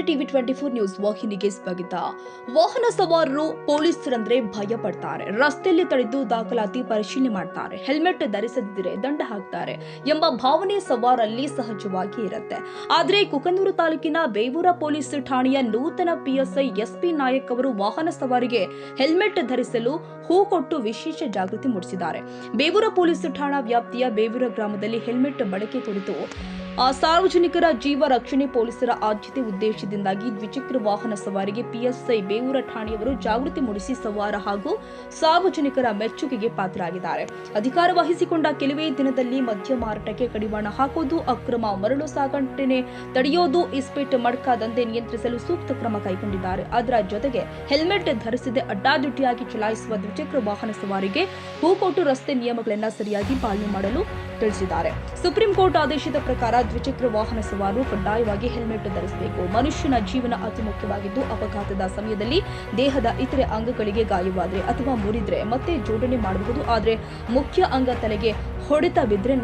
TV 24 news ವಾಹಿನಿಗೆ ಸ್ವಾಗತ. ವಾಹನ ಸವಾರರು ಪೊಲೀಸರಂದ್ರೆ ಭಯ ಪಡ್ತಾರೆ. ರಸ್ತೆಯಲ್ಲಿ ತಡೆದು ದಾಖಲಾತಿ ಪರಿಶೀಲನೆ ಮಾಡ್ತಾರೆ. ಹೆಲ್ಮೆಟ್ ಧರಿಸದಿದ್ದರೆ ದಂಡ ಹಾಕ್ತಾರೆ ಎಂಬ ಭಾವನೆ ಸವಾರಲ್ಲಿ ಸಹಜವಾಗಿ ಇರುತ್ತೆ. ಆದರೆ ಕುಕನೂರು ತಾಲೂಕಿನ ಬೇವೂರ ಪೊಲೀಸ್ ಠಾಣೆಯ ನೂತನ ಪಿಎಸ್ಐ ಎಸ್ಪಿ ನಾಯಕ್ ಅವರು ವಾಹನ ಸವಾರಿಗೆ ಹೆಲ್ಮೆಟ್ ಧರಿಸಲು ಹೂ ಕೊಟ್ಟು ವಿಶೇಷ ಜಾಗೃತಿ ಮೂಡಿಸಿದ್ದಾರೆ. ಬೇವೂರ ಪೊಲೀಸ್ ಠಾಣಾ ವ್ಯಾಪ್ತಿಯ ಬೇವೂರ ಗ್ರಾಮದಲ್ಲಿ ಹೆಲ್ಮೆಟ್ ಬಳಕೆ ಕುರಿತು ಸಾರ್ವಜನಿಕರ ಜೀವ ರಕ್ಷಣೆ ಪೊಲೀಸರ ಆದ್ಯತೆ ಉದ್ದೇಶದಿಂದಾಗಿ ದ್ವಿಚಕ್ರ ವಾಹನ ಸವಾರಿಗೆ ಪಿಎಸ್ಐ ಬೇವೂರ ಠಾಣೆಯವರು ಜಾಗೃತಿ ಮೂಡಿಸಿ ಸವಾರ ಹಾಗೂ ಸಾರ್ವಜನಿಕರ ಮೆಚ್ಚುಗೆಗೆ ಪಾತ್ರರಾಗಿದ್ದಾರೆ. ಅಧಿಕಾರ ವಹಿಸಿಕೊಂಡ ಕೆಲವೇ ದಿನದಲ್ಲಿ ಮದ್ಯ ಮಾರಾಟಕ್ಕೆ ಕಡಿವಾಣ ಹಾಕುವುದು, ಅಕ್ರಮ ಮರಳು ಸಾಗಣೆ ತಡೆಯುವುದು, ಇಸ್ಪೀಟ್ ಮಡ್ಕ ದಂಧೆ ನಿಯಂತ್ರಿಸಲು ಸೂಕ್ತ ಕ್ರಮ ಕೈಗೊಂಡಿದ್ದಾರೆ. ಅದರ ಜೊತೆಗೆ ಹೆಲ್ಮೆಟ್ ಧರಿಸದೆ ಅಡ್ಡಾದಿಡ್ಡಿಯಾಗಿ ಚಲಾಯಿಸುವ ದ್ವಿಚಕ್ರ ವಾಹನ ಸವಾರಿಗೆ ಹೂಕೊಟ್ಟು ರಸ್ತೆ ನಿಯಮಗಳನ್ನು ಸರಿಯಾಗಿ ಪಾಲನೆ ಮಾಡಲು ತಿಳಿಸಿದ್ದಾರೆ. ಸುಪ್ರೀಂ ಕೋರ್ಟ್ ಆದೇಶದ ಪ್ರಕಾರ ದ್ವಿಚಕ್ರ ವಾಹನ ಸವಾರರು ಕಡ್ಡಾಯವಾಗಿ ಹೆಲ್ಮೆಟ್ ಧರಿಸಬೇಕು. ಮನುಷ್ಯನ ಜೀವನ ಅತಿ ಮುಖ್ಯವಾಗಿದ್ದು, ಅಪಘಾತದ ಸಮಯದಲ್ಲಿ ದೇಹದ ಇತರೆ ಅಂಗಗಳಿಗೆ ಗಾಯವಾದರೆ ಅಥವಾ ಮುರಿದ್ರೆ ಮತ್ತೆ ಜೋಡಣೆ ಮಾಡಬಹುದು. ಆದರೆ ಮುಖ್ಯ ಅಂಗ ತಲೆಗೆ ಹೊಡೆತ ಬಿದ್ದರೆ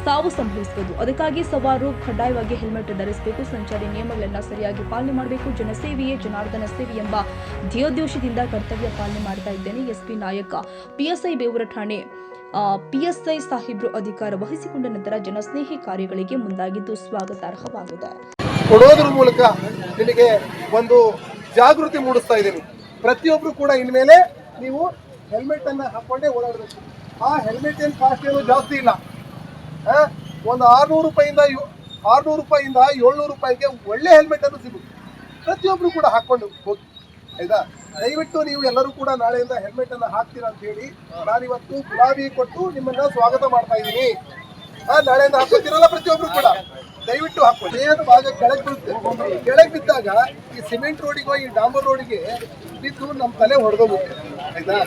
ಸಾವು ಸಂಭವಿಸಬಹುದು. ಅದಕ್ಕಾಗಿ ಸವಾರರು ಕಡ್ಡಾಯವಾಗಿ ಹೆಲ್ಮೆಟ್ ಧರಿಸಬೇಕು. ಸಂಚಾರಿ ನಿಯಮಗಳನ್ನು ಸರಿಯಾಗಿ ಪಾಲನೆ ಮಾಡಬೇಕು. ಜನಸೇವೆಯೇ ಜನಾರ್ದನ ಸೇವೆ ಎಂಬ ಧ್ಯೇಯೋದ್ದೇಶದಿಂದ ಕರ್ತವ್ಯ ಪಾಲನೆ ಮಾಡ್ತಾ ಇದ್ದೇನೆ. ಎಸ್ಪಿ ನಾಯಕ ಪಿಎಸ್ಐ ಬೇವೂರ ಠಾಣೆ ಪಿಎಸ್ಐ ಸಾಹೇಬ್ರು ಅಧಿಕಾರ ವಹಿಸಿಕೊಂಡ ನಂತರ ಜನಸ್ನೇಹಿ ಕಾರ್ಯಗಳಿಗೆ ಮುಂದಾಗಿದ್ದು ಸ್ವಾಗತಾರ್ಹವಾಗಿದೆ. ಕೊಡೋದ್ರ ಮೂಲಕ ನಿಮಗೆ ಒಂದು ಜಾಗೃತಿ ಮೂಡಿಸ್ತಾ ಇದ್ದೀನಿ. ಪ್ರತಿಯೊಬ್ರು ಕೂಡ ಇನ್ಮೇಲೆ ನೀವು ಹೆಲ್ಮೆಟ್ ಅನ್ನ ಹಾಕೊಂಡೇ ಓಡಾಡಬೇಕು. ಆ ಹೆಲ್ಮೆಟ್ ಏನು ಕಾಸ್ಟ್ ಏನು ಜಾಸ್ತಿ ಇಲ್ಲ. ಒಂದು 600 ರೂಪಾಯಿಂದ 700 ರೂಪಾಯಿಗೆ ಒಳ್ಳೆ ಹೆಲ್ಮೆಟ್ ಅನ್ನು ಸಿಗುತ್ತೆ. ಪ್ರತಿಯೊಬ್ರು ಕೂಡ ಹಾಕೊಂಡು ಹೋಗಿ, ಆಯ್ತಾ? ದಯವಿಟ್ಟು ನೀವು ಎಲ್ಲರೂ ಕೂಡ ನಾಳೆಯಿಂದ ಹೆಲ್ಮೆಟ್ ಅನ್ನ ಹಾಕ್ತೀರಾ ಅಂತ ಹೇಳಿ ನಾನಿವತ್ತು ಗುಲಾಬಿ ಕೊಟ್ಟು ನಿಮ್ಮನ್ನ ಸ್ವಾಗತ ಮಾಡ್ತಾ ಇದ್ದೀನಿ. ನಾಳೆಯಿಂದ ಹಾಕೋತೀರಲ್ಲ ಪ್ರತಿಯೊಬ್ರು ಕೂಡ ದಯವಿಟ್ಟು ಹಾಕೊಳ್ಳಿ. ದೇಹದ ಭಾಗ ಕೆಳಗೆ ಬೀಳುತ್ತೆ. ಕೆಳಗೆ ಬಿದ್ದಾಗ ಈ ಸಿಮೆಂಟ್ ರೋಡಿಗೋ ಈ ಡಾಂಬರ್ ರೋಡಿಗೆ ಬಿದ್ದು ನಮ್ಮ ತಲೆ ಹೊಡೆದೋಗುತ್ತೆ, ಆಯ್ತಾ?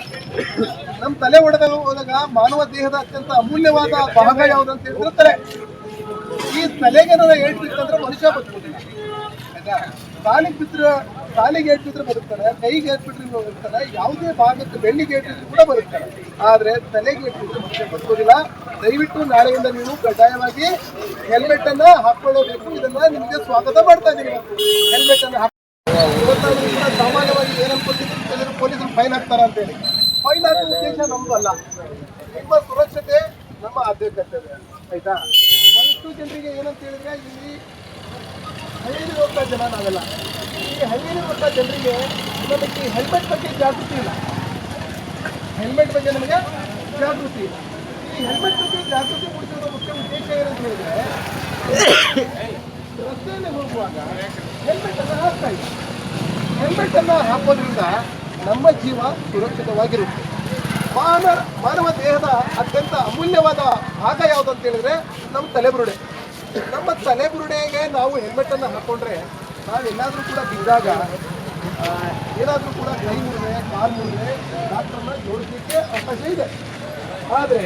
ನಮ್ಮ ತಲೆ ಹೋದಾಗ ಮಾನವ ದೇಹದ ಅತ್ಯಂತ ಅಮೂಲ್ಯವಾದ ಭಾಗ ಯಾವ್ದಂತ ಹೇಳಿದ್ರೆ ತಲೆ. ಈ ತಲೆಗೆ ಏಟ್ ಬಿತ್ತಂದ್ರೆ ಮನುಷ್ಯ ಬದುಕೋದಿಲ್ಲ, ಆಯ್ತಾ? ಕಾಲಿಗೆ ಏಟ್ ಬಿದ್ರೆ ಬದುಕ್ತಾನೆ, ಕೈಗೆ ಏಟ್ ಬಿಟ್ರೆ ಬದುಕ್ತಾನೆ, ಯಾವುದೇ ಭಾಗಕ್ಕೆ ಬೆಳ್ಳಿಗೆ ಏಟ್ ಬಿಟ್ರೆ ಕೂಡ ಬದುಕ್ತಾನೆ. ಆದ್ರೆ ತಲೆಗೆ ಏಟ್ ಬಿಟ್ರೆ ಮನುಷ್ಯ ಬದುಕೋದಿಲ್ಲ. ದಯವಿಟ್ಟು ನಾಳೆಯಿಂದ ನೀವು ಕಡ್ಡಾಯವಾಗಿ ಹೆಲ್ಮೆಟ್ ಅನ್ನ ಹಾಕೊಳ್ಳಬೇಕು. ಇದನ್ನ ನಿಮಗೆ ಸ್ವಾಗತ ಮಾಡ್ತಾ ಇದ್ದೀನಿ. ಹೆಲ್ಮೆಟ್ ಅನ್ನ ಸಾಮಾನ್ಯವಾಗಿ ಏನ್ ಅನ್ಕೊಳ್ತಿದ್ರು, ಕೆಲವರು ಪೊಲೀಸರು ಫೈನ್ ಹಾಕ್ತಾರ ಅಂತ ಹೇಳಿ. ಫೈನ್ ಹಾಕುವ ಉದ್ದೇಶ ನಮ್ದು ಅಲ್ಲ. ನಿಮ್ಮ ಸುರಕ್ಷತೆ ನಮ್ಮ ಆದ್ಯತೆ, ಆಯ್ತಾ? ಬಹಳಷ್ಟು ಜನರಿಗೆ ಏನಂತ ಹೇಳಿದ್ರೆ, ಇಲ್ಲಿ ಹಳ್ಳಿಯಲ್ಲಿರುವಂಥ ಜನ ನಾವೆಲ್ಲ, ಈ ಹಳ್ಳಿಯಲ್ಲಿರುವಂಥ ಜನರಿಗೆ ನಮಗೆ ಹೆಲ್ಮೆಟ್ ಬಗ್ಗೆ ಜಾಗೃತಿ ಇಲ್ಲ. ಹೆಲ್ಮೆಟ್ ಬಗ್ಗೆ ನಮಗೆ ಜಾಗೃತಿ ಇಲ್ಲ. ಈ ಹೆಲ್ಮೆಟ್ ಬಗ್ಗೆ ಜಾಗೃತಿ ಮೂಡಿಸೋದ್ರ ಮುಖ್ಯ ಉದ್ದೇಶ ಏನಂತ ಹೇಳಿದ್ರೆ, ರಸ್ತೆಯಲ್ಲಿ ಹೋಗುವಾಗ ಹೆಲ್ಮೆಟ್ ಅನ್ನು ಹಾಕ್ತಾ ಇದ್ದೀವಿ. ಹೆಲ್ಮೆಟ್ ಅನ್ನು ಹಾಕೋದ್ರಿಂದ ನಮ್ಮ ಜೀವ ಸುರಕ್ಷಿತವಾಗಿರುತ್ತೆ. ಮಾನವ ದೇಹದ ಅತ್ಯಂತ ಅಮೂಲ್ಯವಾದ ಭಾಗ ಯಾವುದು ಅಂತ ಹೇಳಿದ್ರೆ ನಮ್ಮ ತಲೆಬುರುಡೆ. ನಮ್ಮ ತಲೆಬುರುಡೆಗೆ ನಾವು ಹೆಲ್ಮೆಟ್ ಅನ್ನು ಹಾಕೊಂಡ್ರೆ ನಾವೆಲ್ಲಾದ್ರೂ ಕೂಡ ಬಿದ್ದಾಗ, ಏನಾದರೂ ಕೂಡ ಕೈ ಮುರಿದ್ರೆ, ಕಾಲು ಮುರಿದ್ರೆ ಡಾಕ್ಟರ್ನ ಜೋಡಿಸಲಿಕ್ಕೆ ಅವಕಾಶ ಇದೆ. ಆದರೆ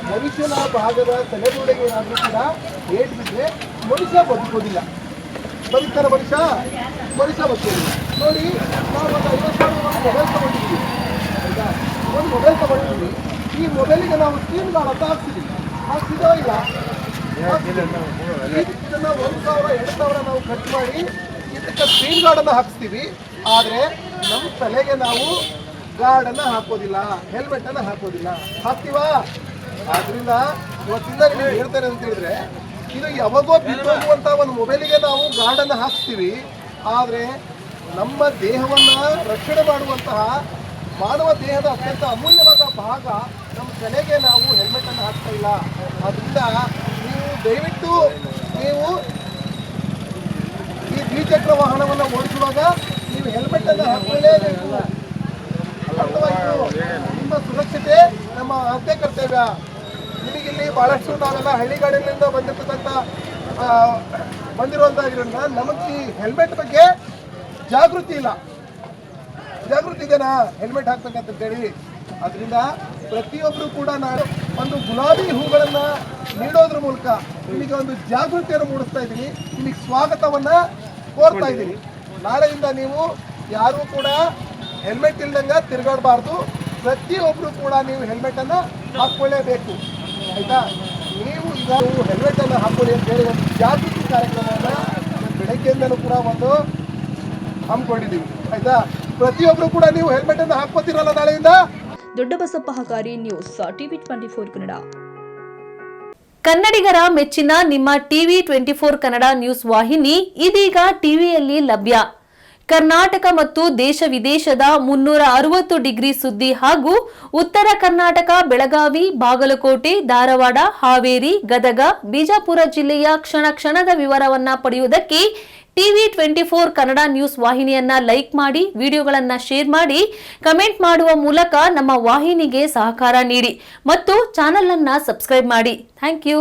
ಮನುಷ್ಯನ ಭಾಗದ ತಲೆಬುರುಡೆಗೆ ಏನಾದರೂ ಕೂಡ ಏಟ್ ಬಿದ್ದರೆ ಮನುಷ್ಯ ಬದುಕೋದಿಲ್ಲ. ಬದುಕ್ತಾರ ಮನುಷ್ಯ ಬದುಕೋದಿಲ್ಲ. ನೋಡಿ, ನಾವು ಒಂದು 50,000 ಮೊಬೈಲ್ ತಗೊಂಡಿದ್ದೀವಿ, ಆಯ್ತಾ? ಒಂದು ಮೊಬೈಲ್ ತಗೊಂಡಿದ್ದೀವಿ. ಈ ಮೊಬೈಲಿಗೆ ನಾವು ಸ್ಕ್ರೀನ್ ಗಾರ್ಡ್ ಅಂತ ಹಾಕ್ಸಿದೋ ಇಲ್ಲ? ಇದನ್ನ 1,000-2,000 ನಾವು ಖರ್ಚು ಮಾಡಿ ಇದಕ್ಕೆ ಸ್ಕ್ರೀನ್ ಗಾರ್ಡನ್ನು ಹಾಕಿಸ್ತೀವಿ. ಆದರೆ ನಮ್ಮ ತಲೆಗೆ ನಾವು ಗಾರ್ಡನ್ನು ಹಾಕೋದಿಲ್ಲ, ಹೆಲ್ಮೆಟ್ ಅನ್ನು ಹಾಕೋದಿಲ್ಲ. ಹಾಕ್ತೀವಾ? ಆದ್ರಿಂದ ಇವತ್ತಿಂದ ನಿಮಗೆ ಹೇಳ್ತೇನೆ ಅಂತ ಹೇಳಿದ್ರೆ, ಇದು ಯಾವಾಗೋ ಬಿದ್ದೋಗುವಂಥ ಒಂದು ಮೊಬೈಲಿಗೆ ನಾವು ಗಾರ್ಡನ್ನು ಹಾಕ್ಸ್ತೀವಿ. ಆದರೆ ನಮ್ಮ ದೇಹವನ್ನು ರಕ್ಷಣೆ ಮಾಡುವಂತಹ ಮಾನವ ದೇಹದ ಅತ್ಯಂತ ಅಮೂಲ್ಯವಾದ ಭಾಗ ನಮ್ಮ ತಲೆಗೆ ನಾವು ಹೆಲ್ಮೆಟ್ ಅನ್ನು ಹಾಕ್ತಾ ಇಲ್ಲ. ಅದರಿಂದ ನೀವು ದಯವಿಟ್ಟು ನೀವು ಈ ದ್ವಿಚಕ್ರ ವಾಹನವನ್ನು ಓಡಿಸುವಾಗ ನೀವು ಹೆಲ್ಮೆಟ್ ಅನ್ನು ಹಾಕೊಳ್ಳೇಬೇಕು. ನಿಮ್ಮ ಸುರಕ್ಷತೆ ನಮ್ಮ ಆದ್ಯ ಕರ್ತವ್ಯ. ನಿಮಗಿಲ್ಲಿ ಬಹಳಷ್ಟು ನಾವೆಲ್ಲ ಹಳ್ಳಿಗಾಡಿನಿಂದ ಬಂದಿರುವಂತಾಗಿರೋದ್ರಿಂದ ನಮಗೆ ಈ ಹೆಲ್ಮೆಟ್ ಬಗ್ಗೆ ಜಾಗೃತಿ ಇಲ್ಲ. ಜಾಗೃತಿ ಇದೆನಾ ಹೆಲ್ಮೆಟ್ ಹಾಕ್ಬೇಕಂತೇಳಿ? ಅದರಿಂದ ಪ್ರತಿಯೊಬ್ಬರು ಕೂಡ ನಾನು ಒಂದು ಗುಲಾಬಿ ಹೂಗಳನ್ನು ನೀಡೋದ್ರ ಮೂಲಕ ನಿಮಗೆ ಒಂದು ಜಾಗೃತಿಯನ್ನು ಮೂಡಿಸ್ತಾ ಇದ್ದೀನಿ. ನಿಮಗೆ ಸ್ವಾಗತವನ್ನು ಕೋರ್ತಾ ಇದ್ದೀನಿ. ನಾಳೆಯಿಂದ ನೀವು ಯಾರೂ ಕೂಡ ಹೆಲ್ಮೆಟ್ ಇಲ್ದಂಗೆ ತಿರುಗಾಡಬಾರ್ದು. ಪ್ರತಿಯೊಬ್ಬರು ಕೂಡ ನೀವು ಹೆಲ್ಮೆಟನ್ನು ಹಾಕ್ಕೊಳ್ಳೇಬೇಕು, ಆಯಿತಾ? ನೀವು ಈಗ ಹೆಲ್ಮೆಟನ್ನು ಹಾಕೊಳ್ಳಿ ಅಂತ ಹೇಳಿ ಒಂದು ಜಾಗೃತಿ ಕಾರ್ಯಕ್ರಮವನ್ನು ಬೆಳಗ್ಗೆ ಇಲಾಖೆಯಿಂದನೂ ಕೂಡ ಒಂದು ಹಮ್ಮಿಕೊಂಡಿದ್ದೀವಿ. ಆಯ್ತಾ? ಪ್ರತಿಯೊಬ್ರು ಕೂಡ ನೀವು ಹೆಲ್ಮೆಟ್ ಅನ್ನು ಹಾಕ್ಕೋತಿರಲ್ಲ ನಾಳೆಯಿಂದ. Doddabasappa Hagari, news TV 24 Kannada. ಕನ್ನಡಿಗರ ಮೆಚ್ಚಿನ ನಿಮ್ಮ ಟಿವಿ 24 ಕನ್ನಡ ನ್ಯೂಸ್ ವಾಹಿನಿ ಇದೀಗ ಟಿವಿಯಲ್ಲಿ ಲಭ್ಯ. ಕರ್ನಾಟಕ ಮತ್ತು ದೇಶ ವಿದೇಶದ 360 ಡಿಗ್ರಿ ಸುದ್ದಿ ಹಾಗೂ ಉತ್ತರ ಕರ್ನಾಟಕ, ಬೆಳಗಾವಿ, ಬಾಗಲಕೋಟೆ, ಧಾರವಾಡ, ಹಾವೇರಿ, ಗದಗ, ಬಿಜಾಪುರ ಜಿಲ್ಲೆಯ ಕ್ಷಣ ಕ್ಷಣದ ವಿವರವನ್ನ ಪಡೆಯುವುದಕ್ಕೆ ಟಿವಿ 24 ಕನ್ನಡ ನ್ಯೂಸ್ ವಾಹಿನಿಯನ್ನ ಲೈಕ್ ಮಾಡಿ, ವಿಡಿಯೋಗಳನ್ನ ಶೇರ್ ಮಾಡಿ, ಕಮೆಂಟ್ ಮಾಡುವ ಮೂಲಕ ನಮ್ಮ ವಾಹಿನಿಗೆ ಸಹಕಾರ ನೀಡಿ ಮತ್ತು ಚಾನೆಲ್ ಅನ್ನ ಸಬ್ಸ್ಕ್ರೈಬ್ ಮಾಡಿ. Thank you.